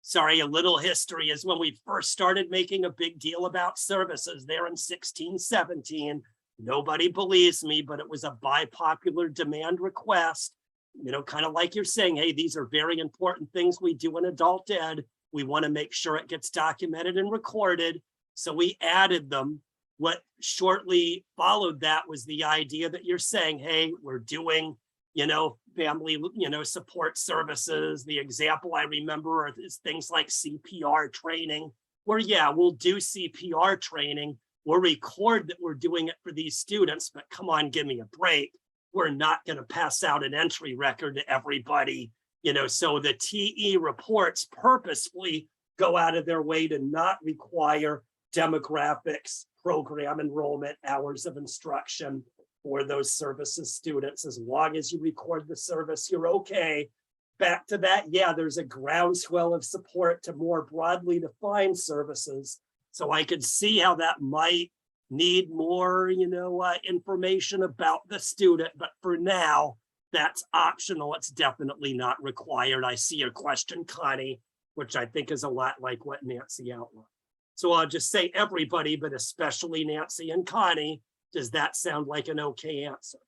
Sorry, a little history is when we first started making a big deal about services there in 16, 17. Nobody believes me, but it was a by popular demand request. You know, kind of like you're saying, hey, these are very important things we do in adult ed. We want to make sure it gets documented and recorded. So we added them. What shortly followed that was the idea that you're saying, hey, we're doing, you know, family, you know, support services. The example I remember is things like CPR training, where, yeah, we'll do CPR training. We'll record that we're doing it for these students, but come on, give me a break. We're not going to pass out an entry record to everybody, you know, so the TE reports purposefully go out of their way to not require demographics, program enrollment, hours of instruction for those services students. As long as you record the service, you're okay. Back to that, yeah, there's a groundswell of support to more broadly defined services. So I could see how that might need more, you know, information about the student, but for now, that's optional. It's definitely not required. I see your question, Connie, which I think is a lot like what Nancy outlined. So I'll just say everybody, but especially Nancy and Connie. Does that sound like an okay answer?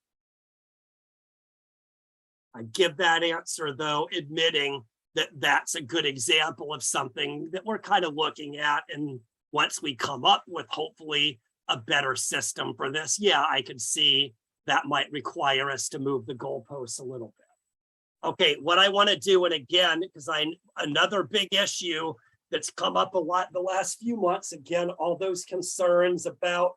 I give that answer, though, admitting that that's a good example of something that we're kind of looking at. And once we come up with hopefully a better system for this, yeah, I could see that might require us to move the goalposts a little bit. Okay, what I want to do, and again, because another big issue that's come up a lot the last few months, again, all those concerns about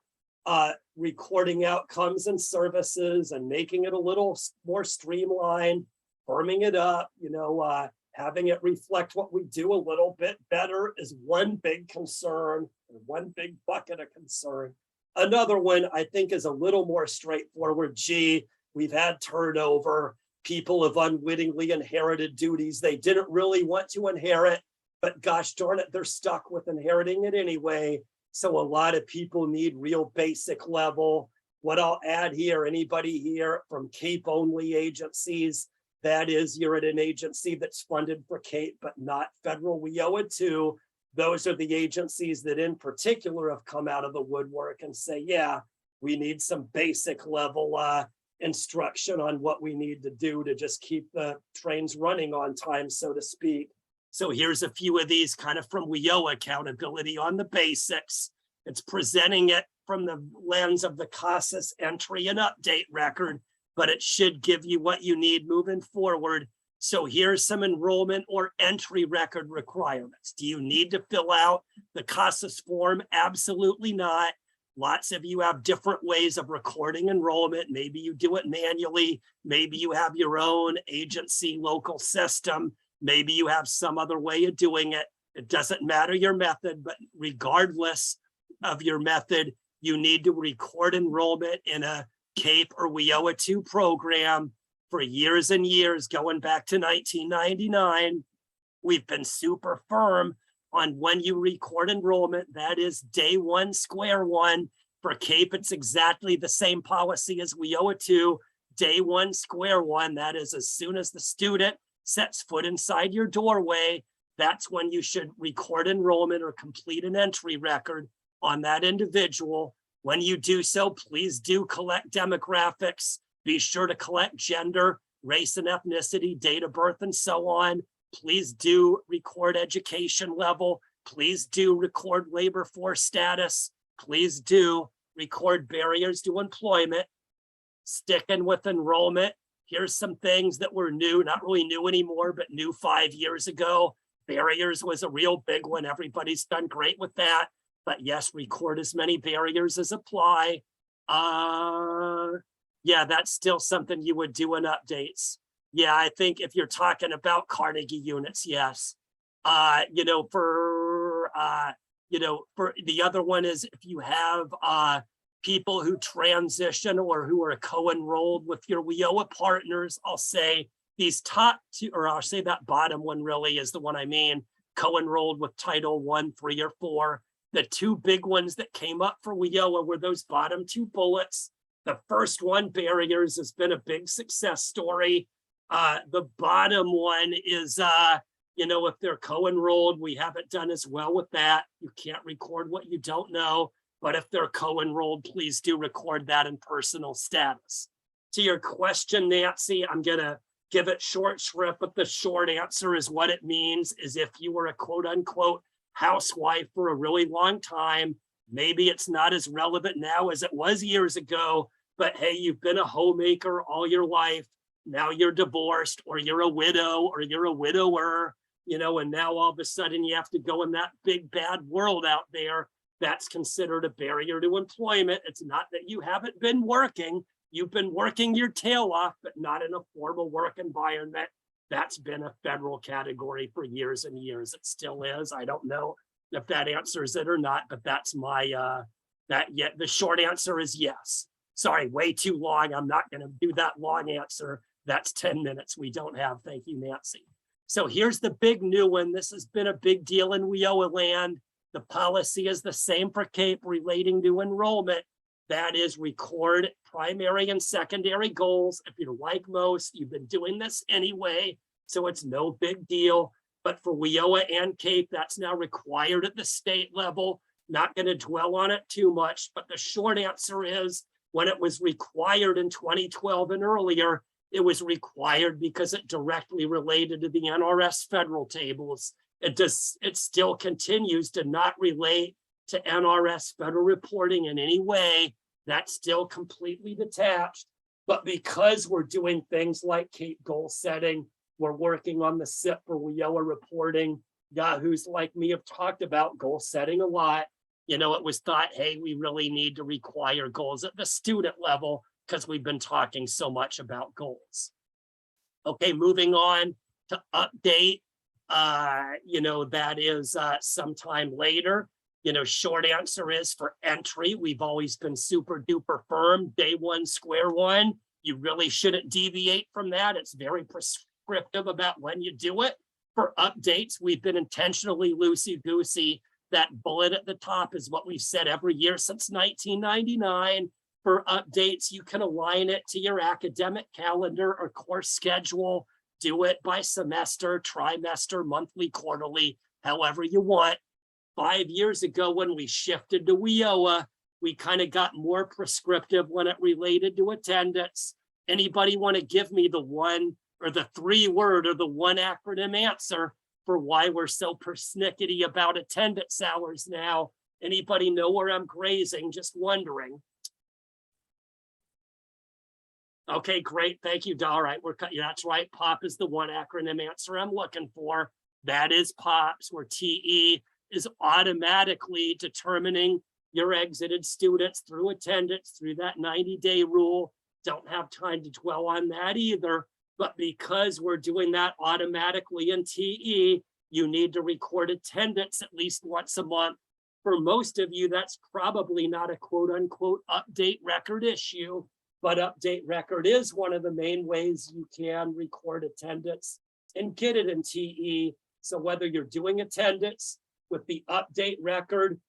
recording outcomes and services and making it a little more streamlined, firming it up, you know, having it reflect what we do a little bit better is one big concern, one big bucket of concern. Another one I think is a little more straightforward. Gee, we've had turnover. People have unwittingly inherited duties they didn't really want to inherit, but gosh darn it, they're stuck with inheriting it anyway. So a lot of people need real basic level. What I'll add here, anybody here from CAPE only agencies, that is, you're at an agency that's funded for CAPE, but not federal, we owe it to. Those are the agencies that in particular have come out of the woodwork and say, yeah, we need some basic level instruction on what we need to do to just keep the trains running on time, so to speak. So here's a few of these kind of from WIOA accountability on the basics. It's presenting it from the lens of the CASAS entry and update record, but it should give you what you need moving forward. So here's some enrollment or entry record requirements. Do you need to fill out the CASAS form? Absolutely not. Lots of you have different ways of recording enrollment. Maybe you do it manually. Maybe you have your own agency local system. Maybe you have some other way of doing it. It doesn't matter your method, but regardless of your method, you need to record enrollment in a CAPE or WIOA 2 program. For years and years, going back to 1999, we've been super firm on when you record enrollment. That is day one, square one. For CAPE, it's exactly the same policy as WIOA 2. Day one, square one. That is as soon as the student sets foot inside your doorway, that's when you should record enrollment or complete an entry record on that individual. When you do so, please do collect demographics. Be sure to collect gender, race and ethnicity, date of birth, and so on. Please do record education level. Please do record labor force status. Please do record barriers to employment. Sticking with enrollment, here's some things that were new, not really new anymore, but new 5 years ago. Barriers was a real big one. Everybody's done great with that. But yes, record as many barriers as apply. Yeah, that's still something you would do in updates. Yeah, I think if you're talking about Carnegie units, yes. For the other one is if you have people who transition or who are co-enrolled with your WIOA partners, I'll say these top two, or I'll say that bottom one really is the one I mean, co-enrolled with Title 1, 3, or 4. The two big ones that came up for WIOA were those bottom two bullets. The first one, barriers, has been a big success story. The bottom one is, if they're co-enrolled, we haven't done as well with that. You can't record what you don't know, but if they're co-enrolled, please do record that in personal status. To your question, Nancy, I'm gonna give it short shrift, but the short answer is what it means is if you were a quote unquote housewife for a really long time, maybe it's not as relevant now as it was years ago, but hey, you've been a homemaker all your life. Now you're divorced or you're a widow or you're a widower, and now all of a sudden you have to go in that big bad world out there. That's considered a barrier to employment. It's not that you haven't been working. You've been working your tail off, but not in a formal work environment. That's been a federal category for years and years. It still is. I don't know if that answers it or not, but that's my, the short answer is yes. Sorry, way too long. I'm not going to do that long answer. That's 10 minutes we don't have. Thank you, Nancy. So here's the big new one. This has been a big deal in WIOA land. The policy is the same for CAPE relating to enrollment. That is record primary and secondary goals. If you're like most, you've been doing this anyway, so it's no big deal. But for WIOA and CAPE, that's now required at the state level. Not going to dwell on it too much, but the short answer is when it was required in 2012 and earlier, it was required because it directly related to the NRS federal tables. It still continues to not relate to NRS federal reporting in any way. That's still completely detached. But because we're doing things like CAPE goal setting, we're working on the SIP for WIOA reporting. Yahoos like me have talked about goal setting a lot. It was thought, hey, we really need to require goals at the student level because we've been talking so much about goals. Okay, moving on to update. That is sometime later. Short answer is for entry. We've always been super duper firm. Day one, square one. You really shouldn't deviate from that. It's very prescriptive about when you do it. For updates, we've been intentionally loosey-goosey. That bullet at the top is what we've said every year since 1999. For updates, you can align it to your academic calendar or course schedule. Do it by semester, trimester, monthly, quarterly, however you want. 5 years ago, when we shifted to WIOA, we kind of got more prescriptive when it related to attendance. Anybody want to give me the one or the 3 word or the 1 acronym answer for why we're so persnickety about attendance hours now. Anybody know where I'm grazing? Just wondering. Okay, great. Thank you. All right, that's right. POP is the one acronym answer I'm looking for. That is POPs, where TE is automatically determining your exited students through attendance, through that 90-day rule. Don't have time to dwell on that either. But because we're doing that automatically in TE, you need to record attendance at least once a month. For most of you, that's probably not a quote unquote update record issue, but update record is one of the main ways you can record attendance and get it in TE. So whether you're doing attendance with the update record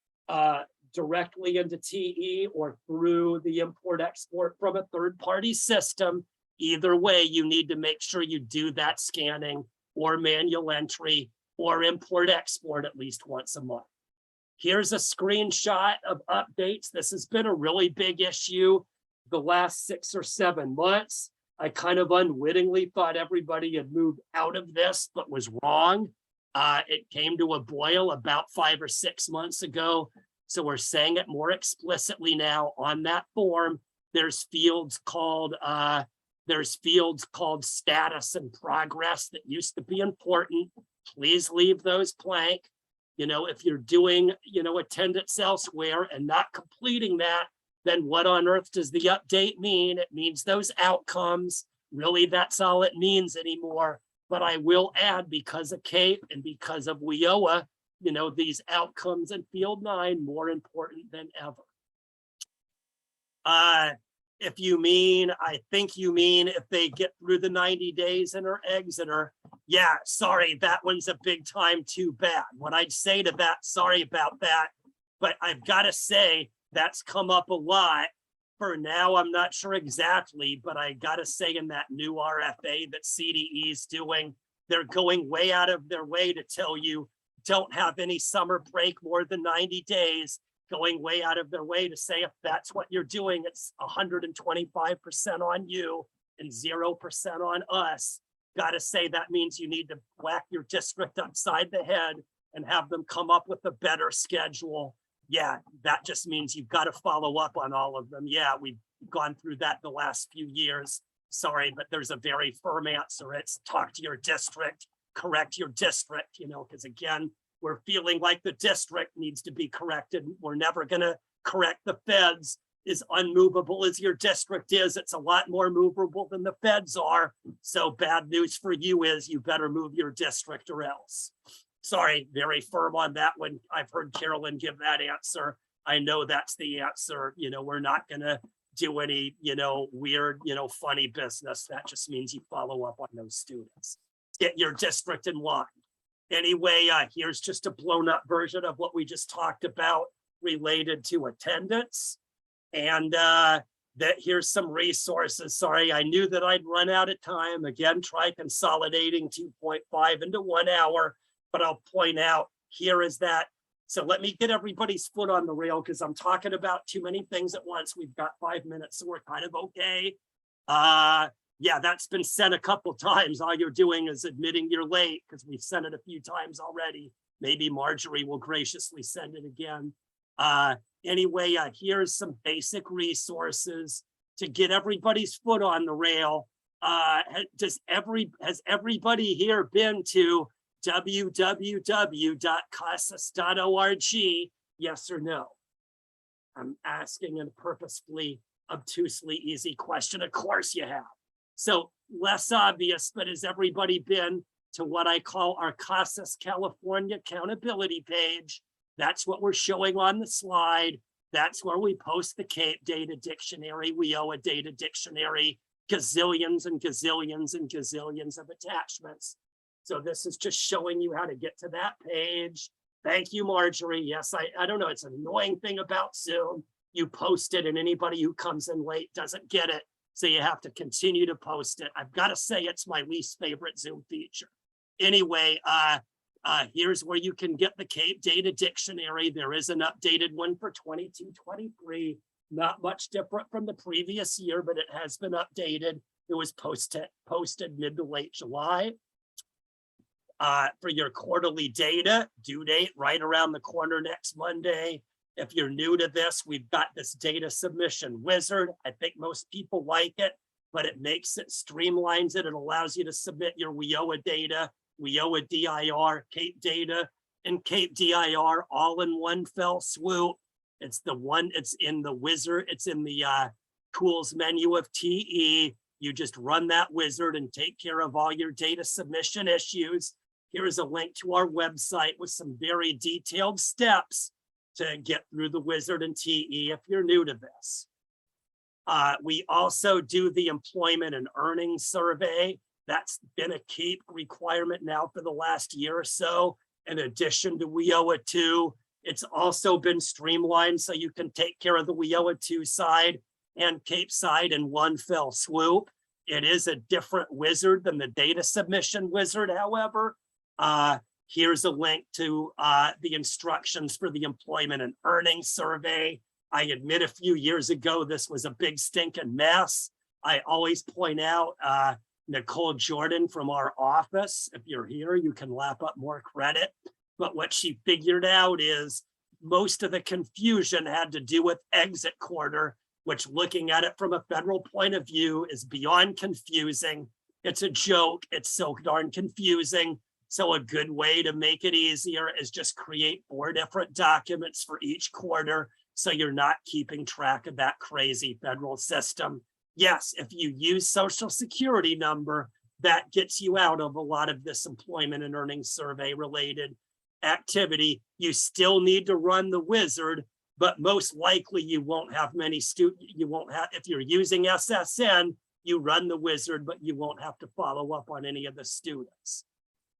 directly into TE or through the import export from a third-party system, either way, you need to make sure you do that scanning or manual entry or import export at least once a month. Here's a screenshot of updates. This has been a really big issue the last 6 or 7 months. I kind of unwittingly thought everybody had moved out of this, but was wrong. It came to a boil about 5 or 6 months ago. So we're saying it more explicitly now on that form. There's fields called status and progress that used to be important. Please leave those blank. You know, if you're doing, attendance elsewhere and not completing that, then what on earth does the update mean? It means those outcomes. Really, that's all it means anymore. But I will add, because of CAPE and because of WIOA, these outcomes in field 9 more important than ever. If you mean, I think you mean if they get through the 90 days and are exiter, yeah, sorry, that one's a big time too bad. What I'd say to that, sorry about that, but I've got to say that's come up a lot. For now, I'm not sure exactly, but I got to say in that new RFA that CDE is doing, they're going way out of their way to tell you don't have any summer break more than 90 days. Going way out of their way to say if that's what you're doing, it's 125% on you and 0% on us. Got to say that means you need to whack your district upside the head and have them come up with a better schedule. Yeah, that just means you've got to follow up on all of them. Yeah, we've gone through that the last few years. Sorry, but there's a very firm answer. It's talk to your district, correct your district, because again, we're feeling like the district needs to be corrected. We're never going to correct the feds. As unmovable as your district is, it's a lot more movable than the feds are. So bad news for you is you better move your district or else. Sorry, very firm on that one. I've heard Carolyn give that answer. I know that's the answer. We're not going to do any, weird, funny business. That just means you follow up on those students. Get your district in line. Anyway, here's just a blown up version of what we just talked about related to attendance. And here's some resources. Sorry, I knew that I'd run out of time. Again, try consolidating 2.5 into 1 hour, but I'll point out here is that. So let me get everybody's foot on the rail because I'm talking about too many things at once. We've got 5 minutes, so we're kind of okay. Yeah, that's been said a couple times. All you're doing is admitting you're late because we've said it a few times already. Maybe Marjorie will graciously send it again. Anyway, here's some basic resources to get everybody's foot on the rail. Has everybody here been to www.casas.org? Yes or no? I'm asking a purposefully obtusely easy question. Of course you have. So less obvious, but has everybody been to what I call our Casas California accountability page? That's what we're showing on the slide. That's where we post the CAPE data dictionary, WIOA data dictionary, gazillions and gazillions and gazillions of attachments. So this is just showing you how to get to that page. Thank you, Marjorie. Yes, I don't know. It's an annoying thing about Zoom. You post it and anybody who comes in late doesn't get it. So you have to continue to post it. I've got to say it's my least favorite Zoom feature. Anyway, here's where you can get the CAPE data dictionary. There is an updated one for 22-23. Not much different from the previous year, but it has been updated. It was posted mid to late July. for your quarterly data, due date right around the corner next Monday. If you're new to this, we've got this data submission wizard. I think most people like it, but it makes it, streamlines it. It allows you to submit your WIOA data, WIOA DIR, CAPE data, and CAPE DIR all in one fell swoop. It's the one, it's in the wizard, it's in the tools menu of TE. You just run that wizard and take care of all your data submission issues. Here is a link to our website with some very detailed steps to get through the wizard and TE if you're new to this. We also do the employment and earnings survey. That's been a CAPE requirement now for the last year or so. In addition to WIOA 2, it's also been streamlined so you can take care of the WIOA 2 side and CAPE side in one fell swoop. It is a different wizard than the data submission wizard, however. Here's a link to the instructions for the employment and earnings survey. I admit a few years ago, this was a big stinking mess. I always point out Nicole Jordan from our office. If you're here, you can lap up more credit. But what she figured out is most of the confusion had to do with exit quarter, which, looking at it from a federal point of view, is beyond confusing. It's a joke. It's so darn confusing. So a good way to make it easier is just create 4 different documents for each quarter, so you're not keeping track of that crazy federal system. Yes, if you use Social Security number, that gets you out of a lot of this employment and earnings survey related activity. You still need to run the wizard, but most likely you won't have many you won't have, if you're using SSN, you run the wizard, but you won't have to follow up on any of the students.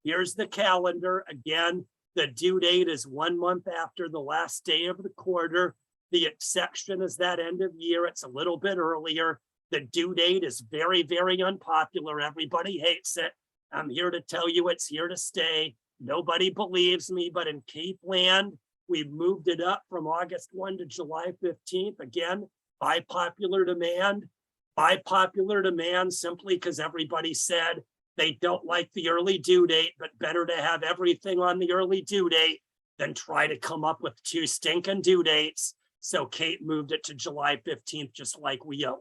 Here's the calendar. Again, the due date is 1 month after the last day of the quarter. The exception is that end of year. It's a little bit earlier. The due date is very, very unpopular. Everybody hates it. I'm here to tell you it's here to stay. Nobody believes me, but in CAPE land, we've moved it up from August 1 to July 15th. Again, by popular demand. By popular demand, simply because everybody said they don't like the early due date, but better to have everything on the early due date than try to come up with 2 stinking due dates. So CAPE moved it to July 15th, just like WIOA.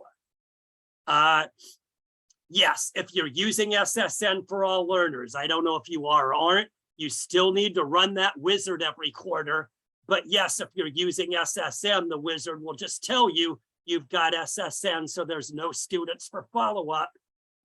Yes, if you're using SSN for all learners, I don't know if you are or aren't, you still need to run that wizard every quarter. But yes, if you're using SSN, the wizard will just tell you you've got SSN, so there's no students for follow-up.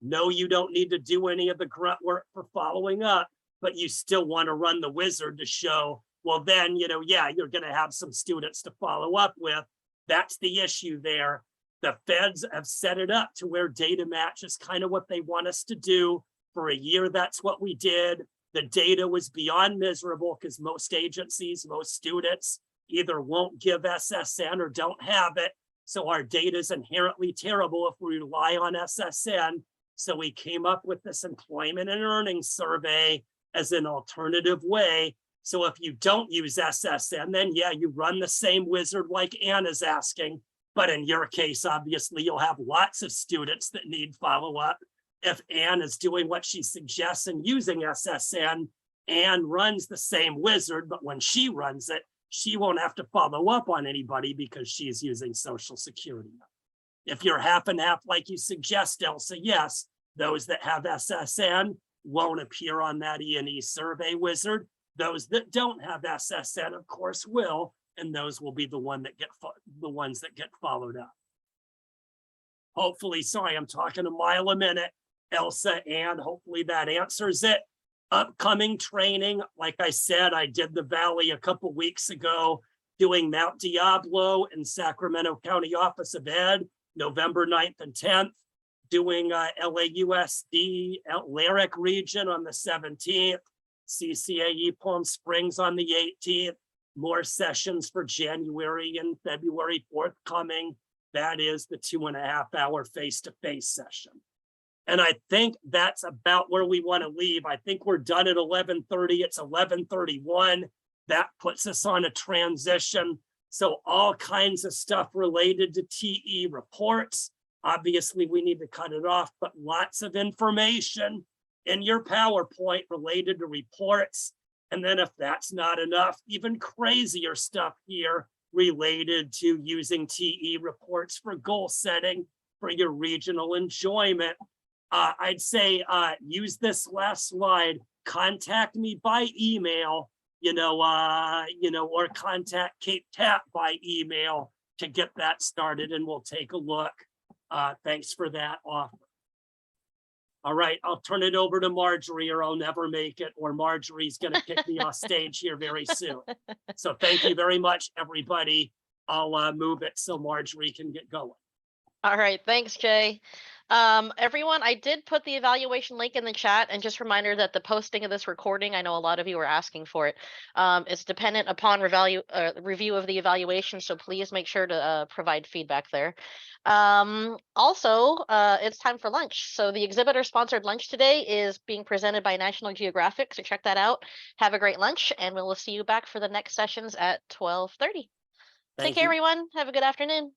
No, you don't need to do any of the grunt work for following up, but you still want to run the wizard to show, well, then, yeah, you're going to have some students to follow up with. That's the issue there. The feds have set it up to where data match is kind of what they want us to do. For a year, that's what we did. The data was beyond miserable because most agencies, most students either won't give SSN or don't have it. So our data is inherently terrible if we rely on SSN. So we came up with this employment and earnings survey as an alternative way. So if you don't use SSN, then yeah, you run the same wizard like Anna's asking. But in your case, obviously, you'll have lots of students that need follow-up. If Anne is doing what she suggests and using SSN, Anne runs the same wizard, but when she runs it, she won't have to follow up on anybody because she's using Social Security. If you're half and half like you suggest, Elsa, yes, those that have SSN won't appear on that E&E survey wizard. Those that don't have SSN, of course, will, and those will be the ones that get followed up. Hopefully, sorry, I'm talking a mile a minute, Elsa, and hopefully that answers it. Upcoming training, like I said, I did the Valley a couple weeks ago, doing Mount Diablo in Sacramento County Office of Ed, November 9th and 10th, doing LAUSD, Lyric region on the 17th, CCAE Palm Springs on the 18th, more sessions for January and February forthcoming. That is the 2.5-hour face-to-face session. And I think that's about where we want to leave. I think we're done at 11:30. It's 11:31. That puts us on a transition. So all kinds of stuff related to TE reports. Obviously, we need to cut it off, but lots of information in your PowerPoint related to reports. And then if that's not enough, even crazier stuff here related to using TE reports for goal setting for your regional enjoyment. I'd say use this last slide, contact me by email, or contact Cape Tap by email to get that started, and we'll take a look. Thanks for that offer. All right, I'll turn it over to Marjorie or I'll never make it, or Marjorie's gonna kick me off stage here very soon. So thank you very much, everybody. I'll move it so Marjorie can get going.
All right, thanks, Jay. Everyone, I did put the evaluation link in the chat, and just reminder that the posting of this recording, I know a lot of you are asking for it, is dependent upon review of the evaluation, so please make sure to provide feedback there. Also, it's time for lunch. So the exhibitor sponsored lunch today is being presented by National Geographic, so check that out. Have a great lunch, and we'll see you back for the next sessions at 12:30. Take care, everyone. Have a good afternoon.